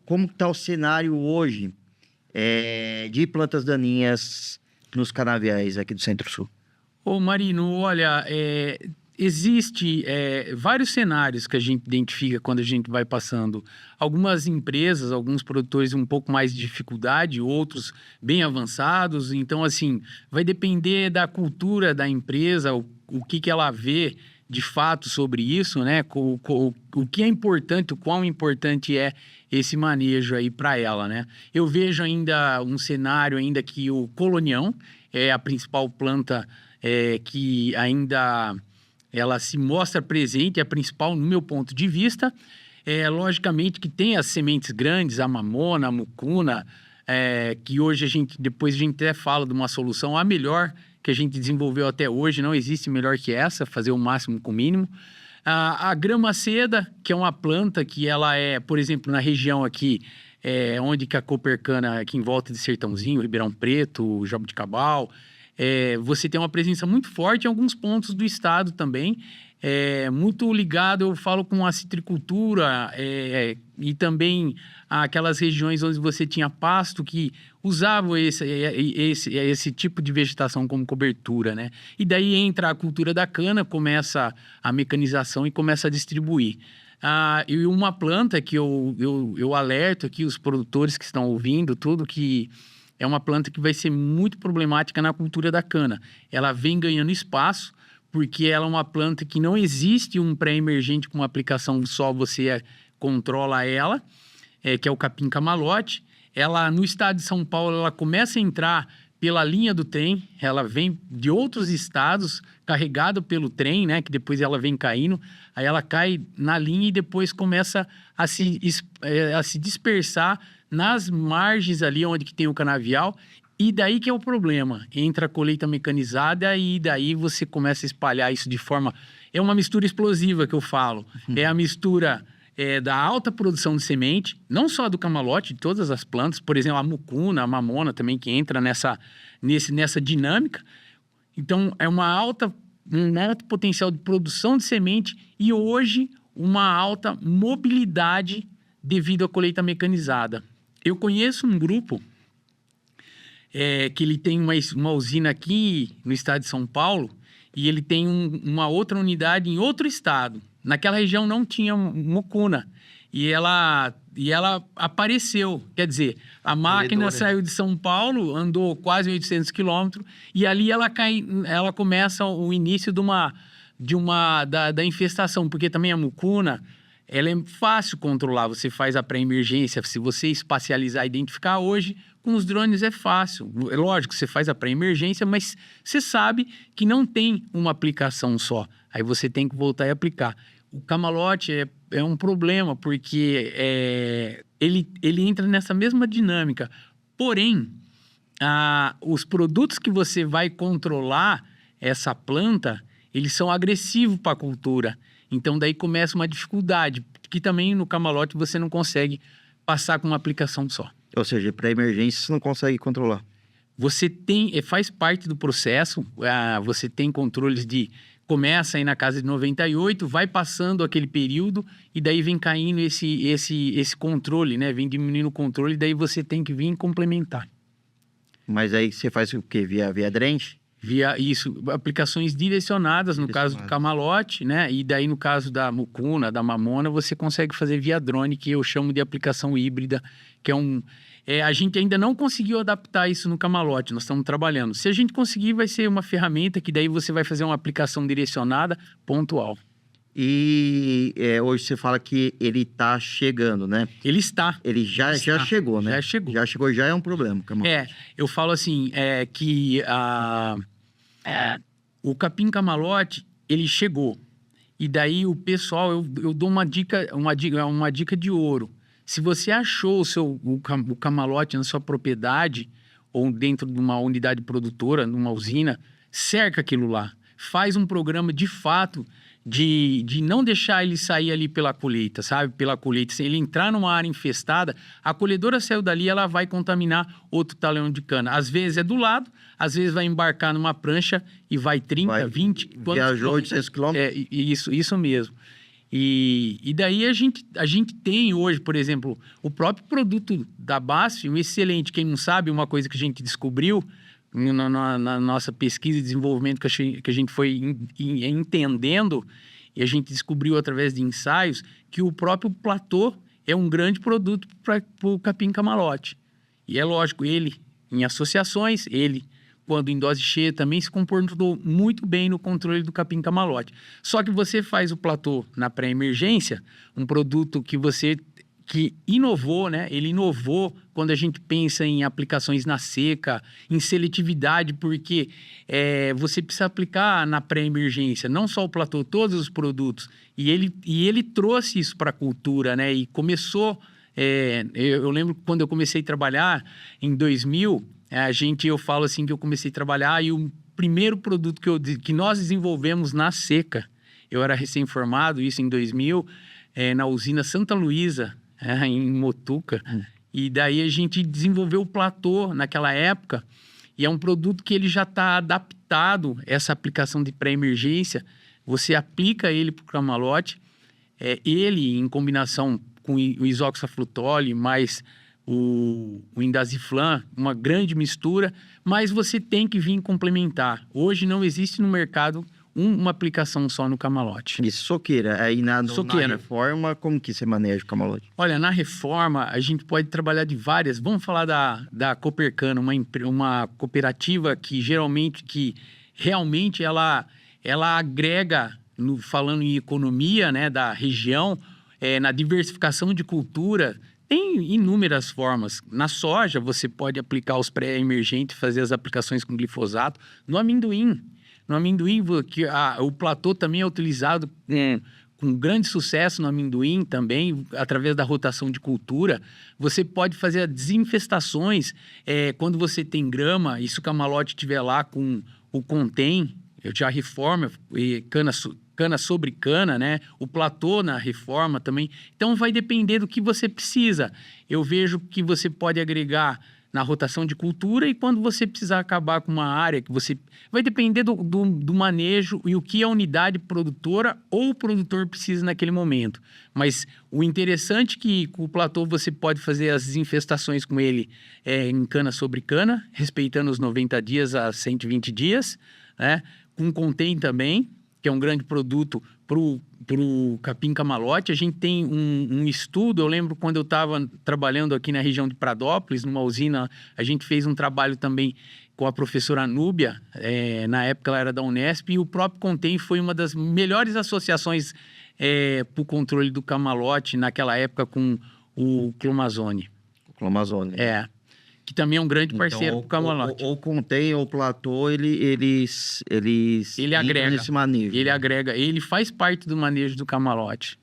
como está o cenário hoje de plantas daninhas nos canaviais aqui do Centro-Sul? Ô Marino, olha, existe vários cenários que a gente identifica quando a gente vai passando. Algumas empresas, alguns produtores um pouco mais de dificuldade, outros bem avançados. Então, assim, vai depender da cultura da empresa, o que ela vê de fato sobre isso, né? O que é importante, o quão importante é esse manejo aí para ela, né? Eu vejo ainda um cenário ainda que o colonião é a principal planta que ainda ela se mostra presente, é a principal no meu ponto de vista. Logicamente que tem as sementes grandes, a mamona, a mucuna, que hoje depois a gente até fala de uma solução a melhor que a gente desenvolveu até hoje, não existe melhor que essa, fazer o máximo com o mínimo. A grama seda, que é uma planta que ela por exemplo, na região aqui, onde que a Copercana, aqui em volta de Sertãozinho, Ribeirão Preto, Jaboticabal, você tem uma presença muito forte em alguns pontos do estado também, muito ligado, eu falo, com a citricultura e também aquelas regiões onde você tinha pasto que usavam esse tipo de vegetação como cobertura, né? E daí entra a cultura da cana, começa a mecanização e começa a distribuir. E uma planta que eu alerto aqui os produtores que estão ouvindo tudo, que é uma planta que vai ser muito problemática na cultura da cana. Ela vem ganhando espaço, porque ela é uma planta que não existe um pré-emergente com uma aplicação só, você controla ela, que é o capim-camalote. Ela, no estado de São Paulo, ela começa a entrar pela linha do trem, ela vem de outros estados, carregada pelo trem, né, que depois ela vem caindo, aí ela cai na linha e depois começa a se dispersar nas margens ali onde que tem o canavial, e daí que é o problema. Entra a colheita mecanizada e daí você começa a espalhar isso de forma... É uma mistura explosiva que eu falo. É a mistura da alta produção de semente, não só do camalote, de todas as plantas. Por exemplo, a mucuna, a mamona também, que entra nessa dinâmica. Então, um alto potencial de produção de semente e hoje uma alta mobilidade devido à colheita mecanizada. Eu conheço um grupo que ele tem uma usina aqui no estado de São Paulo e ele tem uma outra unidade em outro estado. Naquela região não tinha mucuna e ela apareceu. Quer dizer, a máquina saiu de São Paulo, andou quase 800 quilômetros e ali ela começa o início da infestação, porque também a mucuna... Ela é fácil controlar, você faz a pré-emergência, se você espacializar e identificar hoje, com os drones é fácil. É lógico, você faz a pré-emergência, mas você sabe que não tem uma aplicação só. Aí você tem que voltar e aplicar. O camalote é um problema, porque ele entra nessa mesma dinâmica. Porém, os produtos que você vai controlar essa planta, eles são agressivos para a cultura. Então, daí começa uma dificuldade, que também no camalote você não consegue passar com uma aplicação só. Ou seja, para emergência você não consegue controlar. Você faz parte do processo, você tem controles começa aí na casa de 98, vai passando aquele período e daí vem caindo esse controle, né? Vem diminuindo o controle e daí você tem que vir complementar. Mas aí você faz o quê? Via drenche? Via isso, aplicações direcionadas, no caso do camalote, né? E daí no caso da mucuna, da mamona, você consegue fazer via drone, que eu chamo de aplicação híbrida, que a gente ainda não conseguiu adaptar isso no camalote, nós estamos trabalhando. Se a gente conseguir, vai ser uma ferramenta que daí você vai fazer uma aplicação direcionada, pontual. E hoje você fala que ele está chegando, né? Ele está. Ele já chegou, né? Já chegou. Já chegou, já é um problema. Eu falo assim, que o capim-camalote, ele chegou. E daí o pessoal, eu dou uma dica de ouro. Se você achou o camalote na sua propriedade, ou dentro de uma unidade produtora, numa usina, cerca aquilo lá. Faz um programa de fato de não deixar ele sair ali pela colheita, sabe? Pela colheita. Se ele entrar numa área infestada, a colhedora saiu dali, ela vai contaminar outro talhão de cana. Às vezes é do lado, às vezes vai embarcar numa prancha e vai 30, 20... Viajou 800 quilômetros? Isso mesmo. E daí a gente tem hoje, por exemplo, o próprio produto da BASF, um excelente. Quem não sabe, uma coisa que a gente descobriu na nossa pesquisa e desenvolvimento que a gente foi entendendo, e a gente descobriu através de ensaios, que o próprio platô é um grande produto para o capim-camalote. E é lógico, ele, em associações, ele, quando em dose cheia, também se comportou muito bem no controle do capim-camalote. Só que você faz o platô na pré-emergência, um produto que inovou, né? Ele inovou quando a gente pensa em aplicações na seca, em seletividade, porque você precisa aplicar na pré-emergência, não só o platô, todos os produtos. E ele trouxe isso para a cultura, né? E começou... eu lembro quando eu comecei a trabalhar, em 2000, eu falo assim que eu comecei a trabalhar e o primeiro produto que nós desenvolvemos na seca, eu era recém-formado, isso em 2000, na usina Santa Luísa, em Motuca. E daí a gente desenvolveu o platô naquela época, e é um produto que ele já está adaptado, essa aplicação de pré-emergência. Você aplica ele para o camalote, ele em combinação com o isoxaflutole, mais o indaziflam, uma grande mistura, mas você tem que vir complementar. Hoje não existe no mercado uma aplicação só no camalote. E soqueira, aí na Soqueira. reforma, como que você maneja o camalote? Olha, na reforma, a gente pode trabalhar de várias. Vamos falar da Copercana, uma cooperativa que realmente ela agrega, falando em economia, né, da região, na diversificação de cultura. Tem inúmeras formas. Na soja, você pode aplicar os pré-emergentes, fazer as aplicações com glifosato. No amendoim, o platô também é utilizado com grande sucesso no amendoim também, através da rotação de cultura. Você pode fazer as desinfestações quando você tem grama, e se o camalote estiver lá com o contém, eu já reforma, cana sobre cana, né? O platô na reforma também. Então, vai depender do que você precisa. Eu vejo que você pode agregar na rotação de cultura, e quando você precisar acabar com uma área que você... Vai depender do manejo e o que a unidade produtora ou o produtor precisa naquele momento. Mas o interessante é que com o platô você pode fazer as desinfestações com ele em cana sobre cana, respeitando os 90 dias a 120 dias, né? Com contém também, que é um grande produto para o capim-camalote. A gente tem um estudo, eu lembro quando eu estava trabalhando aqui na região de Pradópolis, numa usina, a gente fez um trabalho também com a professora Núbia, na época ela era da Unesp, e o próprio Contém foi uma das melhores associações para o controle do camalote naquela época com o Clomazone. O Clomazone. Que também é um grande parceiro Então, para o camalote. Ou contém ou platô, eles agrega nesse manejo. Ele agrega, ele faz parte do manejo do camalote.